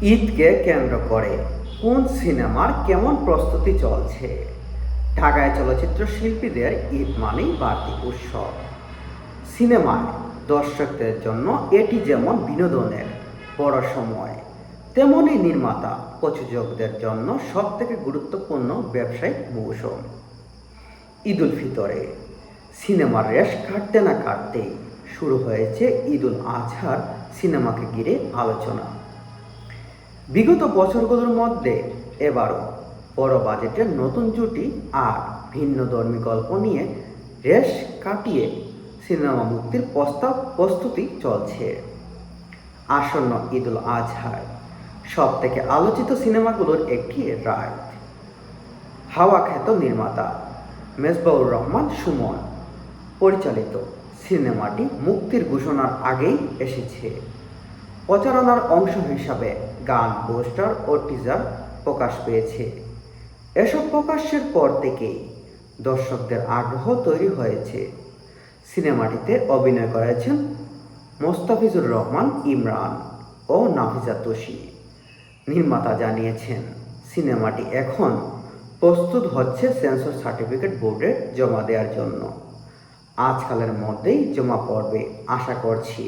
ঈদকে কেন্দ্র করে কোন সিনেমার কেমন প্রস্তুতি চলছে? ঢাকায় চলচ্চিত্র শিল্পীদের ঈদ মানেই বাড়তি উৎসব। সিনেমায় দর্শকদের জন্য এটি যেমন বিনোদনের বড় সময়, তেমনি নির্মাতা প্রযোজকদের জন্য সবথেকে গুরুত্বপূর্ণ ব্যবসায়িক মৌসুম। ঈদ উল ফিতরে সিনেমার রেশ কাটতে না কাটতেই শুরু হয়েছে ঈদ উল আজহার সিনেমাকে ঘিরে আলোচনা। বিগত বছরগুলোর মধ্যে এবারও বড় বাজেটের নতুন জুটি আর ভিন্নধর্মী গল্প নিয়ে রেশ কাটিয়ে সিনেমা মুক্তির প্রস্তুতি চলছে। আসন্ন ঈদ উল আজহায় সব থেকে আলোচিত সিনেমাগুলোর একটি রায়। হাওয়া খ্যাত নির্মাতা মেজবাউর রহমান সুমন পরিচালিত সিনেমাটি মুক্তির ঘোষণার আগেই এসেছে। প্রচারণার অংশ হিসাবে গান, পোস্টার ও টিজার প্রকাশ পেয়েছে। এসব প্রকাশের পর থেকেই দর্শকদের আগ্রহ তৈরি হয়েছে। সিনেমাটিতে অভিনয় করেছেন মোস্তাফিজুর রহমান ইমরান ও নাফিজা তোশী। নির্মাতা জানিয়েছেন, সিনেমাটি এখন প্রস্তুত হচ্ছে সেন্সর সার্টিফিকেট বোর্ডে জমা দেওয়ার জন্য। আজকালের মধ্যেই জমা পড়বে আশা করছি।